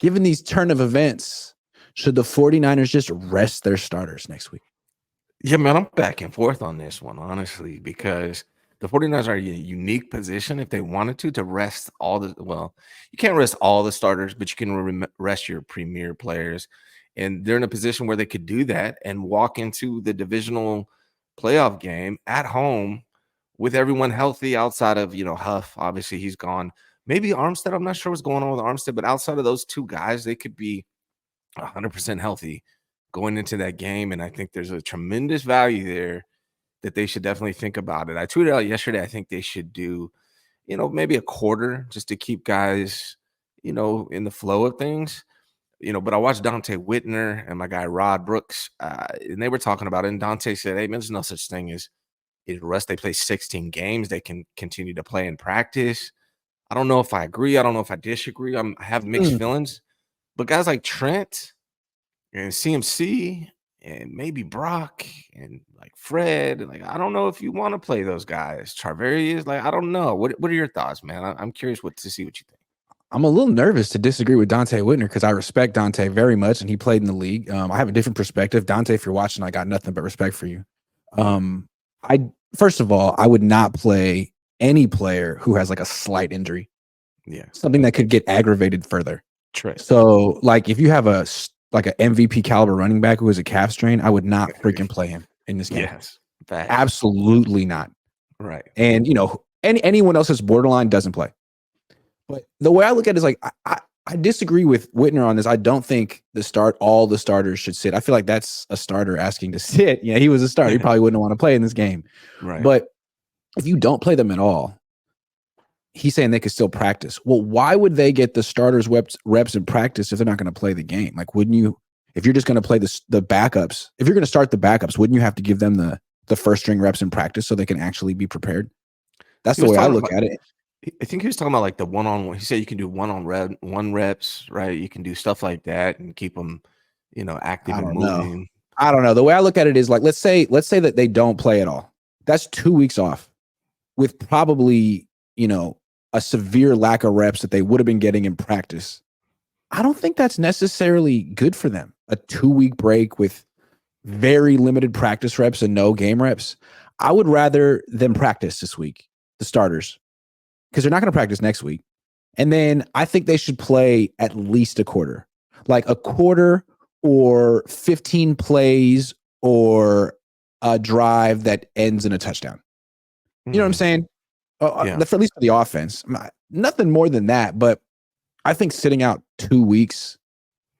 given these turn of events, should the 49ers just rest their starters next week? Yeah, man, I'm back and forth on this one, honestly, because the 49ers are in a unique position if they wanted to rest all the you can't rest all the starters, but you can rest your premier players. And they're in a position where they could do that and walk into the divisional playoff game at home with everyone healthy outside of, Huff. Obviously, he's gone. Maybe Armstead. I'm not sure what's going on with Armstead, but outside of those two guys, they could be 100% healthy going into that game. And I think there's a tremendous value there that they should definitely think about it. I tweeted out yesterday, I think they should do, maybe a quarter just to keep guys, in the flow of things. But I watched Dante Whitner and my guy Rod Brooks, and they were talking about it. And Dante said, hey, man, there's no such thing as rest. They play 16 games. They can continue to play in practice. I don't know if I agree. I don't know if I disagree. I have mixed feelings. But guys like Trent and CMC and maybe Brock and like Fred, like I don't know if you want to play those guys. Charverius, like I don't know. What are your thoughts, man? I'm curious to see what you think. I'm a little nervous to disagree with Dante Whitner because I respect Dante very much and he played in the league. I have a different perspective. Dante, if you're watching, I got nothing but respect for you. First of all, I would not play any player who has like a slight injury. Yeah. Something that could get aggravated further. True. So like if you have an MVP caliber running back who has a calf strain, I would not freaking play him in this game. Yes. Absolutely not. Right. And anyone else that's borderline doesn't play. But the way I look at it is like I disagree with Whitner on this. I don't think all the starters should sit. I feel like that's a starter asking to sit. Yeah, he was a starter. He probably wouldn't want to play in this game. Right. But if you don't play them at all, he's saying they could still practice. Well, why would they get the starters reps in practice if they're not going to play the game? Like, wouldn't you, if you're just going to play the backups, if you're going to start the backups, wouldn't you have to give them the first string reps in practice so they can actually be prepared? That's the way I look at it. I think he was talking about like the one-on-one. He said you can do one reps, right? You can do stuff like that and keep them, active and moving. I don't know. The way I look at it is like, let's say that they don't play at all. That's 2 weeks off with probably, a severe lack of reps that they would have been getting in practice. I don't think that's necessarily good for them. A 2-week break with very limited practice reps and no game reps. I would rather them practice this week, the starters, because they're not going to practice next week. And then I think they should play at least a quarter, like a quarter or 15 plays or a drive that ends in a touchdown. You know what I'm saying? For at least for the offense. Nothing more than that, but I think sitting out 2 weeks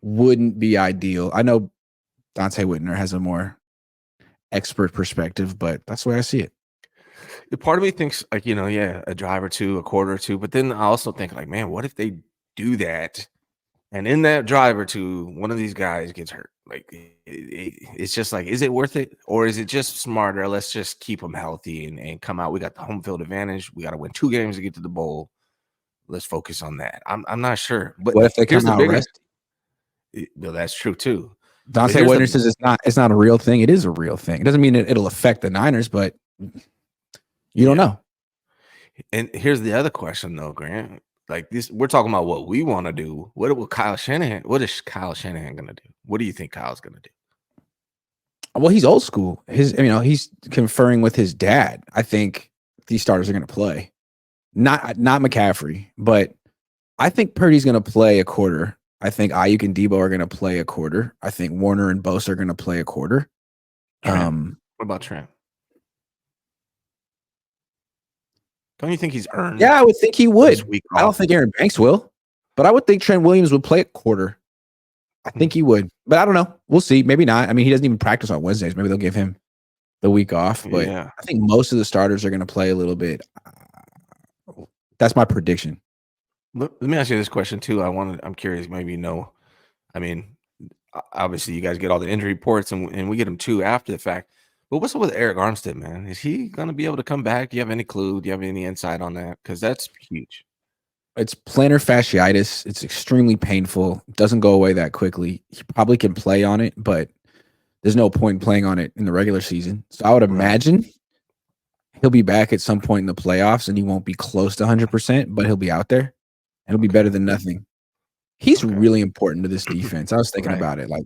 wouldn't be ideal. I know Dante Whitner has a more expert perspective, but that's the way I see it. Part of me thinks like, a drive or two, a quarter or two, but then I also think like, man, what if they do that and in that drive or two, one of these guys gets hurt? Like, it's just like, is it worth it? Or is it just smarter? Let's just keep them healthy and come out. We got the home field advantage. We got to win 2 games to get to the bowl. Let's focus on that. I'm not sure. But what if they come out rested? Well, that's true too. Dante Whitner says it's not a real thing. It is a real thing. It doesn't mean it'll affect the Niners, but you don't know. And here's the other question though, Grant. Like this, we're talking about what we want to do. What is Kyle Shanahan going to do? What do you think Kyle's going to do? Well, he's old school. He's conferring with his dad. I think these starters are going to play. Not McCaffrey, but I think Purdy's going to play a quarter. I think Ayuk and Debo are going to play a quarter. I think Warner and Bosa are going to play a quarter. What about Trent? Don't you think he's earned? Yeah, I would think he would. I don't think Aaron Banks will, but I would think Trent Williams would play a quarter. I think he would, but I don't know. We'll see. Maybe not. I mean, he doesn't even practice on Wednesdays. Maybe they'll give him the week off, but I think most of the starters are going to play a little bit. That's my prediction. Let me ask you this question too. I'm curious. Maybe I mean, obviously you guys get all the injury reports and we get them too after the fact. But what's up with Eric Armstead, man? Is he going to be able to come back? Do you have any clue? Do you have any insight on that? Because that's huge. It's plantar fasciitis. It's extremely painful. It doesn't go away that quickly. He probably can play on it, but there's no point in playing on it in the regular season. So I would imagine he'll be back at some point in the playoffs, and he won't be close to 100%, but he'll be out there. It'll be better than nothing. He's Okay. really important to this defense. I was thinking Right. about it. Like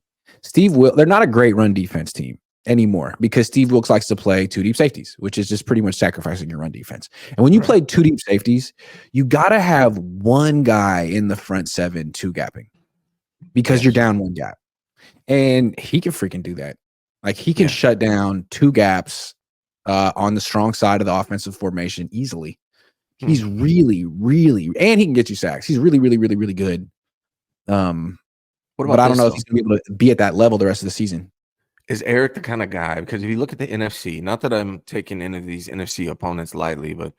they're not a great run defense team anymore because Steve Wilkes likes to play two deep safeties, which is just pretty much sacrificing your run defense. And when you Right. play two deep safeties, you got to have one guy in the front seven two gapping because you're Yes. down one gap. And he can freaking do that. Like he can Yeah. shut down two gaps on the strong side of the offensive formation easily. He's really, really, and he can get you sacks. He's really, really, really, really good. What But about I don't this, know if though? he's going to be able to be at that level the rest of the season. Is Eric the kind of guy? Because if you look at the NFC, not that I'm taking any of these NFC opponents lightly, but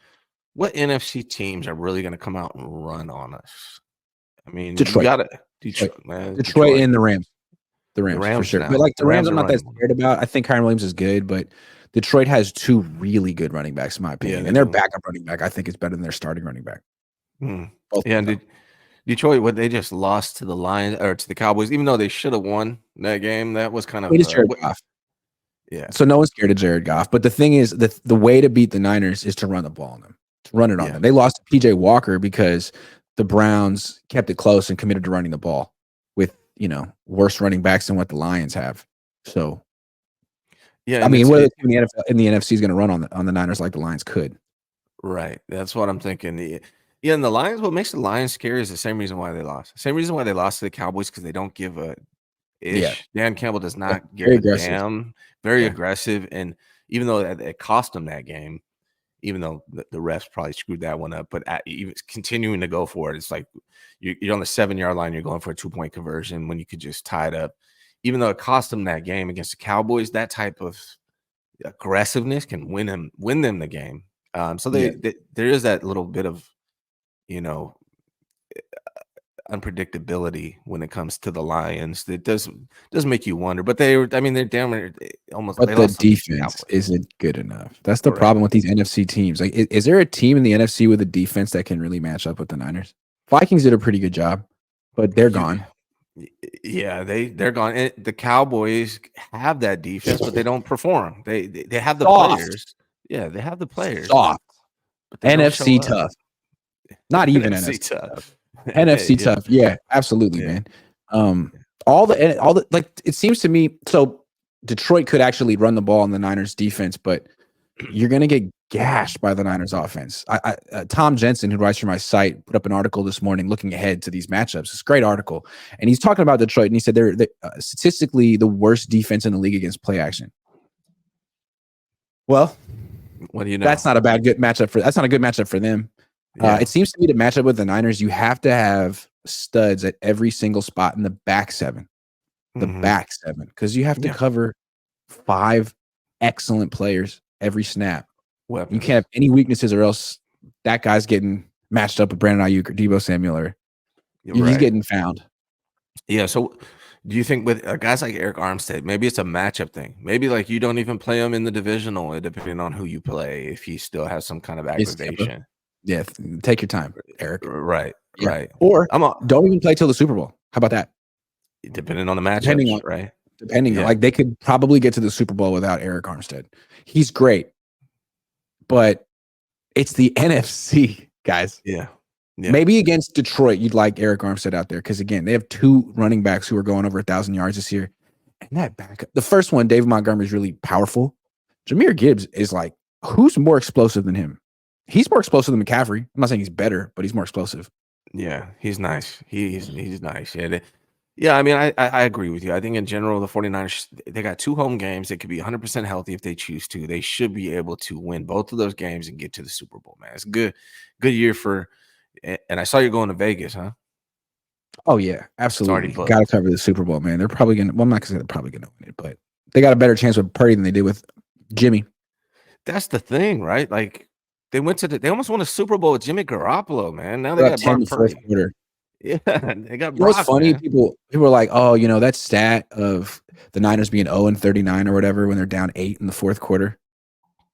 what NFC teams are really going to come out and run on us? I mean, you Detroit, got it. Detroit, man. Detroit, and the Rams, The for Rams sure. But now. like The the Rams, Rams I'm are not that running. scared about. I think Kyron Williams is good, but Detroit has two really good running backs, in my opinion. they And their do. backup running back, I think, is better than their starting running back. Both Yeah, of them. and Detroit, what they just lost to the Lions or to the Cowboys, even though they should have won that game. That was kind of It is Jared Goff. yeah. So no one's scared of Jared Goff. But the thing is, the way to beat the Niners is to run the ball on them, to run it on them. They lost to PJ Walker because the Browns kept it close and committed to running the ball with, worse running backs than what the Lions have. So, Yeah, I mean, what other team in the NFC is going to run on the Niners like the Lions could? Right. That's what I'm thinking. Yeah, and the Lions, what makes the Lions scary is the same reason why they lost. Same reason why they lost to the Cowboys because they don't give a Yeah. ish. Dan Campbell does Yeah, not give very a aggressive. damn. Very Yeah. aggressive. And even though it cost them that game, even though the refs probably screwed that one up, but even continuing to go for it, it's like you're on the 7-yard line, you're going for a 2-point conversion when you could just tie it up. Even though it cost them that game against the Cowboys, that type of aggressiveness can win them the game. So there is that little bit of, unpredictability when it comes to the Lions. It does make you wonder, but they're damn near almost. But They the lost to defense Cowboys. isn't good enough. That's the Correct. problem with these NFC teams. Like, is there a team in the NFC with a defense that can really match up with the Niners? Vikings did a pretty good job, but they're gone. Yeah, they're gone. The Cowboys have that defense, but they don't perform. They have the players. Yeah, they have the players. Soft. But they don't show NFC up. tough. Not even NFC tough. NFC tough. Yeah, absolutely, man. All the like, it seems to me, so Detroit could actually run the ball on the Niners defense, but you're going to get gashed by the Niners offense. Tom Jensen, who writes for my site, put up an article this morning looking ahead to these matchups. It's a great article. And he's talking about Detroit, and he said they're statistically the worst defense in the league against play action. Well, what do you know? That's not a good matchup for them. Yeah. It seems to me to match up with the Niners, you have to have studs at every single spot in the back seven. Back seven, because you have to cover 5 excellent players every snap. Weapons. You can't have any weaknesses, or else that guy's getting matched up with Brandon Ayuk or Deebo Samuel, or he's getting found. Yeah. So, do you think with guys like Eric Armstead, maybe it's a matchup thing? Maybe like you don't even play him in the divisional, depending on who you play, if he still has some kind of aggravation. Yeah, take your time, Eric. Right. Or don't even play till the Super Bowl. How about that? Depending on the matchup, right? Depending on, like, they could probably get to the Super Bowl without Eric Armstead. He's great, but it's the NFC, guys. Yeah. Maybe against Detroit, you'd like Eric Armstead out there because, again, they have 2 running backs who are going over 1,000 yards this year. And that backup, the first one, David Montgomery, is really powerful. Jahmyr Gibbs is like, who's more explosive than him? He's more explosive than McCaffrey. I'm not saying he's better, but he's more explosive. Yeah, he's nice. He's nice. Yeah, I mean, I agree with you. I think in general, the 49ers, they got 2 home games. They could be 100% healthy if they choose to. They should be able to win both of those games and get to the Super Bowl, man. It's a good year for – and I saw you're going to Vegas, huh? Oh, yeah, absolutely. Got to cover the Super Bowl, man. They're probably going to – well, I'm not going to say they're probably going to win it, but they got a better chance with Purdy than they did with Jimmy. That's the thing, right? Like, they almost won a Super Bowl with Jimmy Garoppolo, man. Now they got 10 Brock Purdy. Quarter. Yeah, they got Brock. What's funny? Man. People are like, oh, that stat of the Niners being 0-39 or whatever when they're down 8 in the fourth quarter.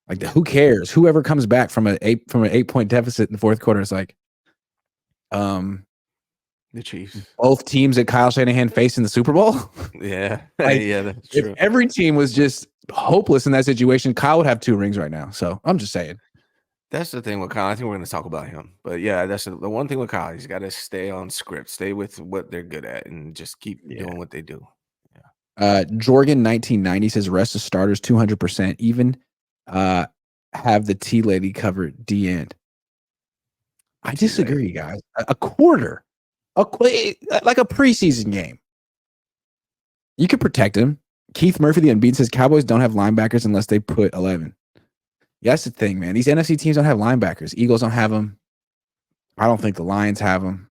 Like, who cares? Whoever comes back from an 8-point deficit in the fourth quarter is like, the Chiefs. Both teams that Kyle Shanahan faced in the Super Bowl. Yeah, yeah, that's true. If every team was just hopeless in that situation, Kyle would have 2 rings right now. So I'm just saying. That's the thing with Kyle. I think we're going to talk about him, but yeah, that's the one thing with Kyle. He's got to stay on script, stay with what they're good at, and just keep Yeah. doing what they do. Jorgen 1990 says rest of starters 200%. Even have the T lady cover D end. I disagree, guys. A quarter, like a preseason game. You could protect him. Keith Murphy, the unbeaten, says Cowboys don't have linebackers unless they put 11. Yeah, that's the thing, man. These NFC teams don't have linebackers. Eagles don't have them. I don't think the Lions have them.